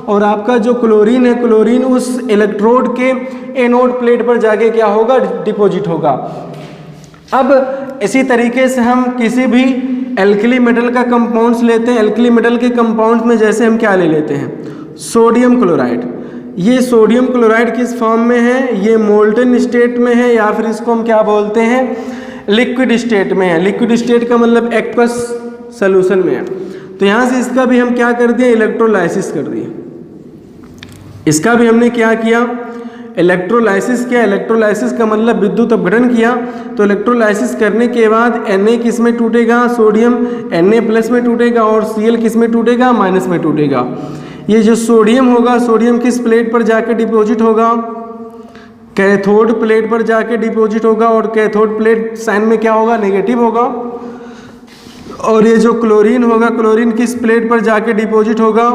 और आपका जो क्लोरीन है, क्लोरीन उस इलेक्ट्रोड के एनोड प्लेट पर जाके क्या होगा, डिपॉजिट होगा। अब इसी तरीके से हम किसी भी एल्कली मेटल का कंपाउंड्स लेते हैं। एल्कली मेटल के कंपाउंड्स में जैसे हम क्या ले लेते हैं, सोडियम क्लोराइड। ये सोडियम क्लोराइड किस फॉर्म में है, ये मोल्टन स्टेट में है या फिर इसको हम क्या बोलते हैं, लिक्विड स्टेट में है। लिक्विड स्टेट का मतलब एक्वस सोल्यूशन में है। तो यहाँ से इसका भी हम क्या कर दिए, इलेक्ट्रोलाइसिस कर दिए। इसका भी हमने क्या किया, इलेक्ट्रोलाइसिस किया। इलेक्ट्रोलाइसिस का मतलब विद्युत अपघटन किया। तो इलेक्ट्रोलाइसिस करने के बाद Na किस में टूटेगा, सोडियम Na+ में टूटेगा और Cl किस में टूटेगा, माइनस में टूटेगा। ये जो सोडियम होगा, सोडियम किस प्लेट पर जाके डिपॉजिट होगा, कैथोड प्लेट पर जाके डिपॉजिट होगा। और कैथोड प्लेट साइन में क्या होगा, नेगेटिव होगा। और ये जो क्लोरीन होगा, क्लोरीन किस प्लेट पर जाके डिपॉजिट होगा,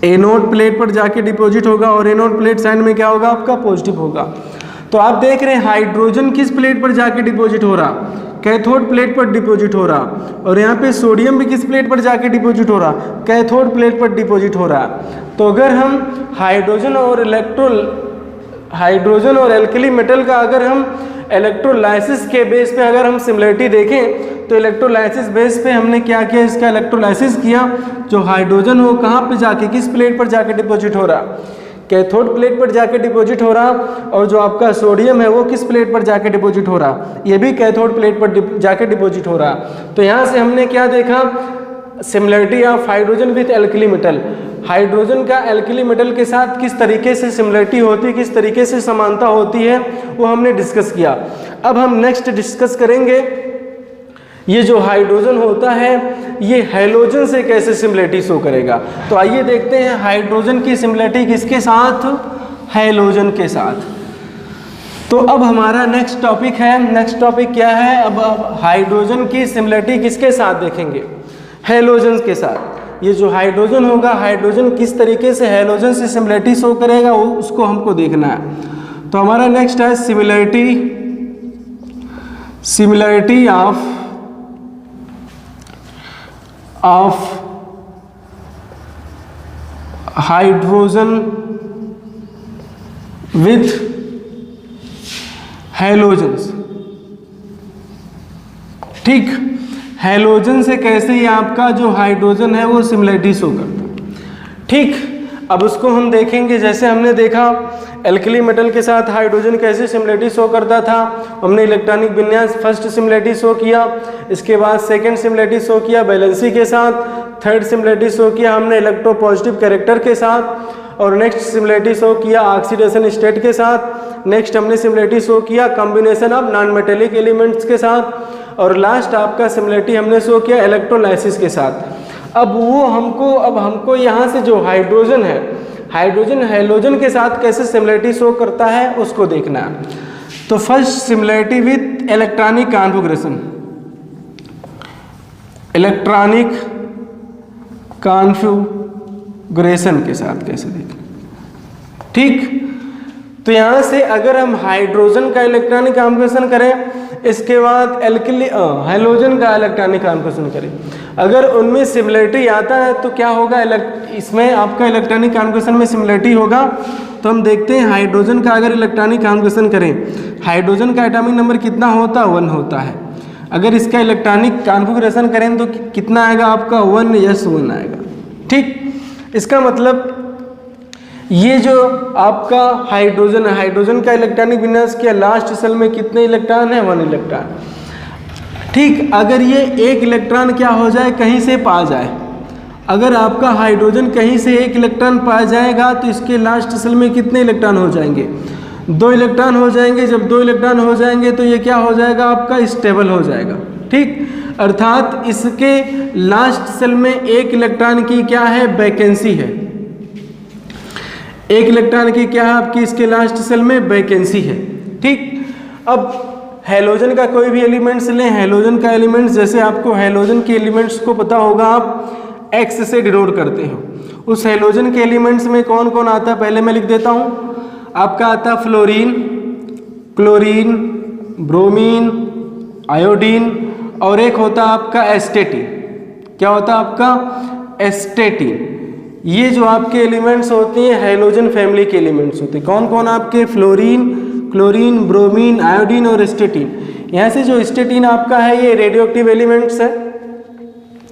एनोड प्लेट पर जाके डिपॉजिट होगा। और एनोड प्लेट साइन में क्या होगा आपका, पॉजिटिव होगा। तो आप देख रहे हैं हाइड्रोजन किस प्लेट पर जाके डिपॉजिट हो रहा, कैथोड प्लेट पर डिपॉजिट हो रहा। और यहाँ पे सोडियम भी किस प्लेट पर जाके डिपॉजिट हो रहा, कैथोड प्लेट पर डिपॉजिट हो रहा। तो अगर हम हाइड्रोजन और एल्कली मेटल का अगर हम इलेक्ट्रोलाइसिस के बेस पे अगर हम सिमिलरिटी देखें तो इलेक्ट्रोलाइसिस बेस पे हमने क्या किया, इसका इलेक्ट्रोलाइसिस किया। जो हाइड्रोजन हो कहाँ पे जाके, किस प्लेट पर जाके डिपॉजिट हो रहा, कैथोड प्लेट पर जाके डिपॉजिट हो रहा। और जो आपका सोडियम है वो किस प्लेट पर जाके डिपॉजिट हो रहा, ये भी कैथोड प्लेट पर जाके डिपॉजिट हो रहा। तो यहाँ से हमने क्या देखा, similarity of hydrogen with alkali metal. Hydrogen का एल्कली मेटल के साथ किस तरीके से सिमिलरिटी होती है, किस तरीके से समानता होती है, वो हमने डिस्कस किया। अब हम नेक्स्ट डिस्कस करेंगे ये जो हाइड्रोजन होता है ये हैलोजन से कैसे सिमिलरिटी शो करेगा। तो आइए देखते हैं हाइड्रोजन की सिमिलरिटी किसके साथ, हैलोजन के साथ। तो अब हमारा नेक्स्ट टॉपिक है, नेक्स्ट टॉपिक क्या है, अब हाइड्रोजन की सिमिलरिटी किसके साथ देखेंगे, हैलोजन के साथ। ये जो हाइड्रोजन होगा, हाइड्रोजन किस तरीके से हैलोजन से सिमिलरिटी शो करेगा वो उसको हमको देखना है। तो हमारा नेक्स्ट है similarity of hydrogen with halogens. ठीक, हैलोजन से कैसे ही आपका जो हाइड्रोजन है वो सिमिलरिटी शो करता है। ठीक, अब उसको हम देखेंगे। जैसे हमने देखा एल्कली मेटल के साथ हाइड्रोजन कैसे सिमिलरिटी शो करता था, हमने इलेक्ट्रॉनिक विन्यास फर्स्ट सिमिलरिटी शो किया, इसके बाद सेकंड सिमिलरिटी शो किया वैलेंसी के साथ, थर्ड सिमिलरिटी शो किया हमने इलेक्ट्रोपॉजिटिव कैरेक्टर के साथ, और नेक्स्ट सिमिलरिटी शो किया ऑक्सीडेशन स्टेट के साथ। नेक्स्ट हमने सिमिलरिटी शो किया combination of non metallic elements के साथ, और लास्ट आपका सिमिलरिटी हमने शो किया इलेक्ट्रोलाइसिस के साथ। अब हमको यहाँ से जो हाइड्रोजन है, हाइड्रोजन हैलोजन के साथ कैसे सिमिलरिटी शो करता है उसको देखना है। तो first similarity with electronic configuration, electronic configuration के साथ कैसे देखना। ठीक, तो यहाँ से अगर हम हाइड्रोजन का इलेक्ट्रॉनिक कॉन्फ़िगरेशन करें, इसके बाद हैलोजन का इलेक्ट्रॉनिक कॉन्फ़िगरेशन करें। अगर उनमें सिमिलरिटी आता है तो क्या होगा, इसमें आपका इलेक्ट्रॉनिक कॉन्फ़िगरेशन में सिमिलरिटी होगा। तो हम देखते हैं हाइड्रोजन का अगर इलेक्ट्रॉनिक कॉन्फ़िगरेशन करें, हाइड्रोजन का एटॉमिक नंबर कितना होता है, 1 होता है। अगर इसका इलेक्ट्रॉनिक कॉन्फ़िगरेशन करें तो कितना आएगा आपका, 1s1 आएगा। ठीक, इसका मतलब ये जो आपका हाइड्रोजन है, हाइड्रोजन का इलेक्ट्रॉनिक विन्यास किया, लास्ट सेल में कितने इलेक्ट्रॉन है, 1 इलेक्ट्रॉन। ठीक, अगर ये 1 इलेक्ट्रॉन क्या हो जाए, कहीं से पा जाए, अगर आपका हाइड्रोजन कहीं से 1 इलेक्ट्रॉन पा जाएगा तो इसके लास्ट सेल में कितने इलेक्ट्रॉन हो जाएंगे, 2 इलेक्ट्रॉन हो जाएंगे। जब 2 इलेक्ट्रॉन हो जाएंगे तो ये क्या हो जाएगा आपका, स्टेबल हो जाएगा। ठीक, अर्थात इसके लास्ट सेल में 1 इलेक्ट्रॉन की क्या है, वैकेंसी है। 1 इलेक्ट्रॉन की क्या है आपकी इसके लास्ट सेल में, वैकेंसी है। ठीक, अब हैलोजन का कोई भी एलिमेंट्स लें, हैलोजन का एलिमेंट्स, जैसे आपको हैलोजन के एलिमेंट्स को पता होगा, आप X से डिनोट करते हो। उस हैलोजन के एलिमेंट्स में कौन कौन आता है, पहले मैं लिख देता हूँ। आपका आता है फ्लोरीन, क्लोरीन, ब्रोमीन, आयोडीन, और एक होता है आपका एस्टेटीन। क्या होता है आपका, एस्टेटीन। ये जो आपके एलिमेंट्स होते हैं हैलोजन फैमिली के एलिमेंट्स होते हैं। कौन कौन आपके, फ्लोरीन, क्लोरीन, ब्रोमीन, आयोडीन और एस्टेटीन। यहाँ से जो एस्टेटीन आपका है ये रेडियो एक्टिव एलिमेंट्स है।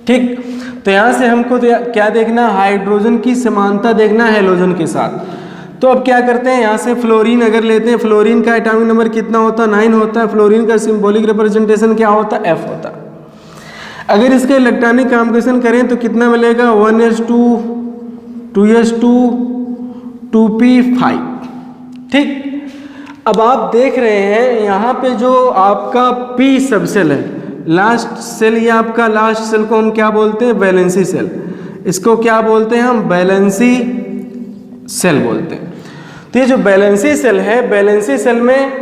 ठीक, तो यहाँ से हमको क्या देखना, हाइड्रोजन की समानता देखना है हैलोजन के साथ। तो अब क्या करते हैं, यहाँ से फ्लोरीन अगर लेते हैं, फ्लोरीन का एटॉमिक नंबर कितना होता है, 9 होता है। फ्लोरीन का सिंबॉलिक रिप्रेजेंटेशन क्या होता है, F होता है। अगर इसका इलेक्ट्रॉनिक कॉन्फ़िगरेशन करें तो कितना मिलेगा, 1s2, 2s2, 2p5। ठीक, अब आप देख रहे हैं यहाँ पे जो आपका p सबसेल है, लास्ट सेल, ये आपका लास्ट सेल को हम क्या बोलते हैं, वैलेंसी सेल। इसको क्या बोलते हैं हम, वैलेंसी सेल बोलते हैं। तो ये जो वैलेंसी सेल है, वैलेंसी सेल में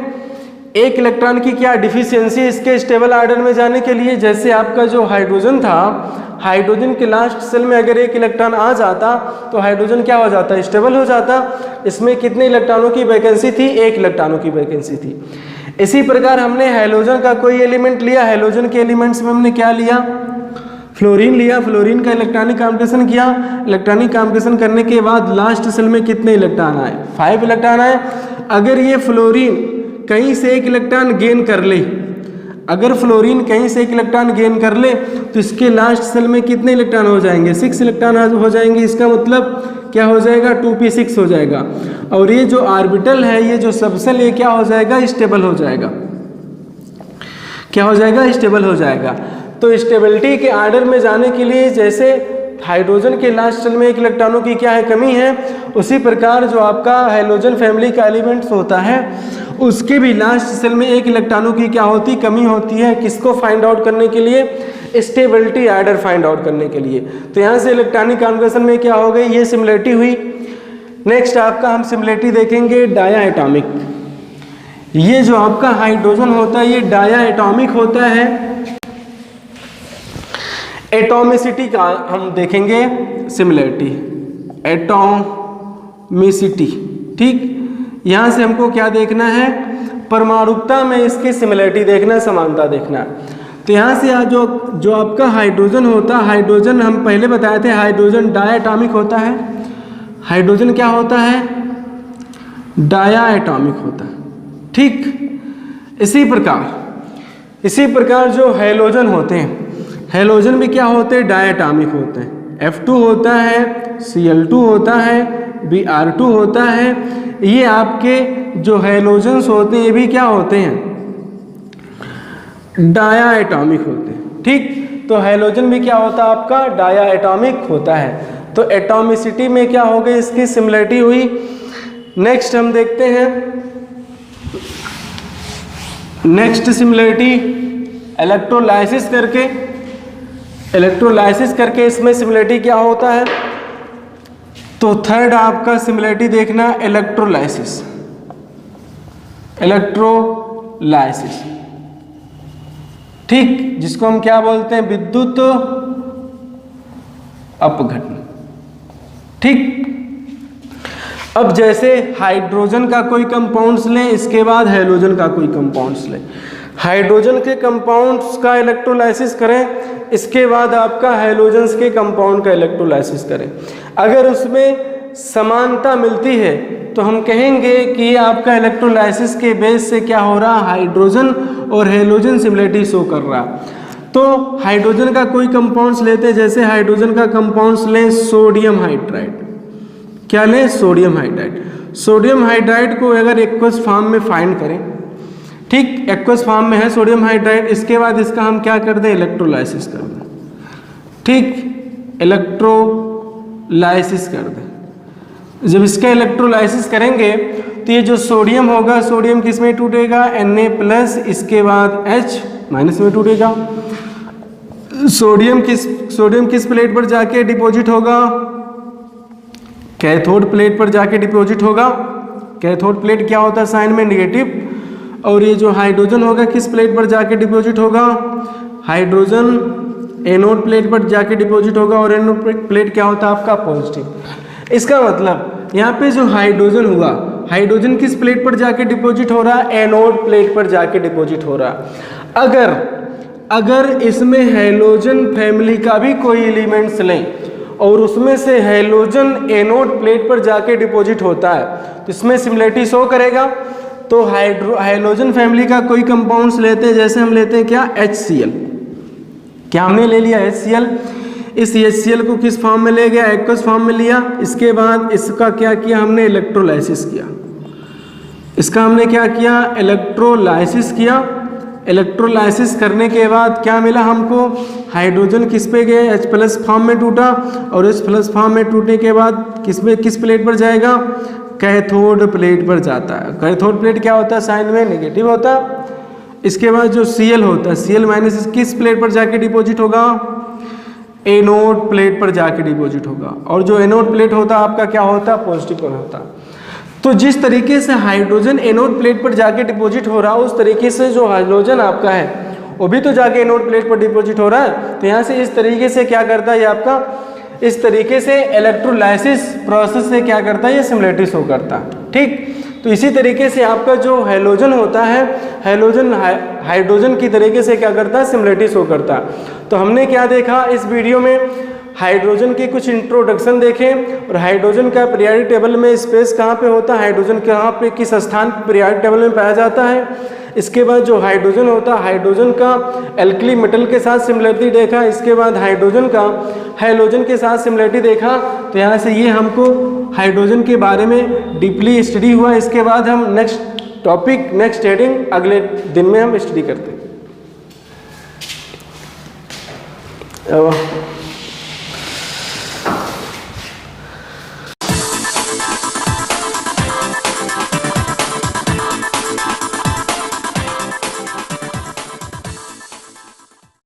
1 इलेक्ट्रॉन की क्या डिफिशियंसी इसके स्टेबल ऑर्डर में जाने के लिए। जैसे आपका जो हाइड्रोजन था, हाइड्रोजन के लास्ट सेल में अगर 1 इलेक्ट्रॉन आ जाता तो हाइड्रोजन क्या हो जाता, स्टेबल हो जाता। इसमें कितने इलेक्ट्रॉनों की वैकेंसी थी, 1 इलेक्ट्रॉनों की वैकेंसी थी। इसी प्रकार हमने हैलोजन का कोई एलिमेंट लिया, हैलोजन के एलिमेंट्स में हमने क्या लिया, फ्लोरीन लिया। फ्लोरीन का इलेक्ट्रॉनिक कॉन्फ़िगरेशन किया, इलेक्ट्रॉनिक कॉन्फ़िगरेशन करने के बाद लास्ट सेल में कितने इलेक्ट्रॉन आए, 5 इलेक्ट्रॉन आए। अगर ये फ्लोरीन कहीं से 1 इलेक्ट्रॉन गेन कर ले, अगर फ्लोरीन कहीं से 1 इलेक्ट्रॉन गेन कर ले तो इसके लास्ट सेल में कितने इलेक्ट्रॉन हो जाएंगे, 6 इलेक्ट्रॉन हो जाएंगे। इसका मतलब क्या हो जाएगा, 2p6 हो जाएगा। और ये जो ऑर्बिटल है, ये जो सबसेल, ये क्या हो जाएगा, स्टेबल हो जाएगा। क्या हो जाएगा, स्टेबल हो जाएगा। तो स्टेबिलिटी के ऑर्डर में जाने के लिए जैसे हाइड्रोजन के लास्ट सेल में 1 इलेक्ट्रॉनों की क्या है, कमी है, उसी प्रकार जो आपका हैलोजन फैमिली का एलिमेंट्स होता है उसके भी लास्ट सेल में 1 इलेक्ट्रॉनों की क्या होती, कमी होती है। किसको फाइंड आउट करने के लिए, स्टेबिलिटी ऑर्डर फाइंड आउट करने के लिए। तो यहाँ से इलेक्ट्रॉनिक कॉन्फ़िगरेशन में क्या हो गई, ये सिमिलरिटी हुई। नेक्स्ट आपका हम सिमिलरिटी देखेंगे डाया एटॉमिक। ये जो आपका हाइड्रोजन होता है ये डाया एटॉमिक होता है। एटॉमिसिटी का हम देखेंगे सिमिलरिटी, एटॉमिसिटी। ठीक, यहाँ से हमको क्या देखना है, परमाणुकता में इसकी सिमिलरिटी देखना, समानता देखना। तो यहाँ से जो आपका हाइड्रोजन होता है, हाइड्रोजन हम पहले बताए थे हाइड्रोजन डायटॉमिक होता है। हाइड्रोजन क्या होता है, डायटॉमिक होता है। ठीक, इसी प्रकार जो हैलोजन होते हैं, हैलोजन भी क्या होते हैं, डायटॉमिक होते हैं। F2 होता है, Cl2 होता है, Br2 होता है। ये आपके जो हैलोजन्स होते हैं ये भी क्या होते हैं, डाया एटॉमिक होते हैं। ठीक, तो हैलोजन भी क्या होता है आपका, डाया एटॉमिक होता है। तो एटॉमिसिटी में क्या हो गई, इसकी सिमिलरिटी हुई। नेक्स्ट हम देखते हैं, नेक्स्ट सिमिलरिटी इलेक्ट्रोलाइसिस करके इसमें सिमिलरिटी क्या होता है। तो थर्ड आपका सिमिलरिटी देखना, इलेक्ट्रोलाइसिस। ठीक, जिसको हम क्या बोलते हैं, विद्युत अपघटन। ठीक, अब जैसे हाइड्रोजन का कोई कंपाउंड्स लें, इसके बाद हैलोजन का कोई कंपाउंड्स लें। हाइड्रोजन के कंपाउंड्स का इलेक्ट्रोलाइसिस करें, इसके बाद आपका हैलोजेंस के कंपाउंड का इलेक्ट्रोलाइसिस करें। अगर उसमें समानता मिलती है तो हम कहेंगे कि ये आपका इलेक्ट्रोलाइसिस के बेस से क्या हो रहा, हाइड्रोजन और हैलोजन सिमिलरिटी शो कर रहा। तो हाइड्रोजन का कोई कंपाउंड्स लेते हैं, जैसे हाइड्रोजन का कंपाउंड्स लें सोडियम हाइड्राइड। क्या लें, सोडियम हाइड्राइड। सोडियम हाइड्राइड को अगर एक्वस फॉर्म में फाइंड करें, ठीक एक्वस फॉर्म में है सोडियम हाइड्राइड, इसके बाद इसका हम क्या कर दें, इलेक्ट्रोलाइसिस कर दें। ठीक, इलेक्ट्रोलाइसिस कर दें। जब इसका इलेक्ट्रोलाइसिस करेंगे तो ये जो सोडियम होगा, सोडियम किस में टूटेगा, Na+, इसके बाद H- में टूटेगा। सोडियम किस प्लेट पर जाके डिपॉजिट होगा, कैथोड प्लेट पर जाके डिपॉजिट होगा। कैथोड प्लेट क्या होता है, साइन में नेगेटिव। और ये जो हाइड्रोजन होगा किस प्लेट पर जाके डिपॉजिट होगा, हाइड्रोजन एनोड प्लेट पर जाके डिपॉजिट होगा। और एनोड प्लेट क्या होता है आपका, पॉजिटिव। इसका मतलब यहाँ पे जो हाइड्रोजन हुआ, हाइड्रोजन किस प्लेट पर जाके डिपॉजिट हो रहा है, एनोड प्लेट पर जाके डिपॉजिट हो रहा। अगर इसमें हैलोजन फैमिली का भी कोई एलिमेंट्स लें और उसमें से हैलोजन एनोड प्लेट पर जाके डिपॉजिट होता है तो इसमें सिमिलरिटी शो करेगा। तो हैलोजन फैमिली का कोई कंपाउंड्स लेते हैं, जैसे हम लेते हैं क्या, HCl। क्या हमने ले लिया, HCl। इस HCl को किस फॉर्म में ले गया, एक्वस फॉर्म में लिया। इसके बाद इसका क्या किया हमने, इलेक्ट्रोलाइसिस किया। इसका हमने क्या किया, इलेक्ट्रोलाइसिस किया। इलेक्ट्रोलाइसिस करने के बाद क्या मिला हमको, हाइड्रोजन किस पे गए, H+ फॉर्म में टूटा। और H+ फॉर्म में टूटने के बाद किस प्लेट पर जाएगा, कैथोड प्लेट पर जाता है। कैथोड प्लेट क्या होता है, साइन में नेगेटिव होता है। इसके बाद जो Cl होता है, Cl- किस प्लेट पर जाके डिपॉजिट होगा, एनोड प्लेट पर जाके डिपॉजिट होगा। और जो एनोड प्लेट होता है आपका क्या होता है, पॉजिटिव कौन होता है। तो जिस तरीके से हाइड्रोजन एनोड प्लेट पर जाके डिपॉजिट हो रहा है, उस तरीके से जो हाइड्रोजन आपका है वो भी तो जाके एनोड प्लेट पर डिपॉजिट हो रहा है। तो यहाँ से इस तरीके से क्या करता है ये आपका, इस तरीके से इलेक्ट्रोलाइसिस प्रोसेस से क्या करता है, ये सिमिलरिटी शो करता है। ठीक, तो इसी तरीके से आपका जो हैलोजन होता है, हैलोजन हाइड्रोजन की तरीके से क्या करता है, सिमिलरिटी शो करता है। तो हमने क्या देखा इस वीडियो में, हाइड्रोजन के कुछ इंट्रोडक्शन देखें और हाइड्रोजन का पीरियोडिक टेबल में स्पेस कहाँ पे होता है, हाइड्रोजन कहाँ पे किस स्थान पीरियोडिक टेबल में पाया जाता है। इसके बाद जो हाइड्रोजन होता है, हाइड्रोजन का एल्कली मेटल के साथ सिमिलरिटी देखा। इसके बाद हाइड्रोजन का हैलोजन के साथ सिमिलरिटी देखा। तो यहाँ से ये हमको हाइड्रोजन के बारे में डीपली स्टडी हुआ। इसके बाद हम नेक्स्ट टॉपिक, नेक्स्ट हेडिंग अगले दिन में हम स्टडी करते हैं।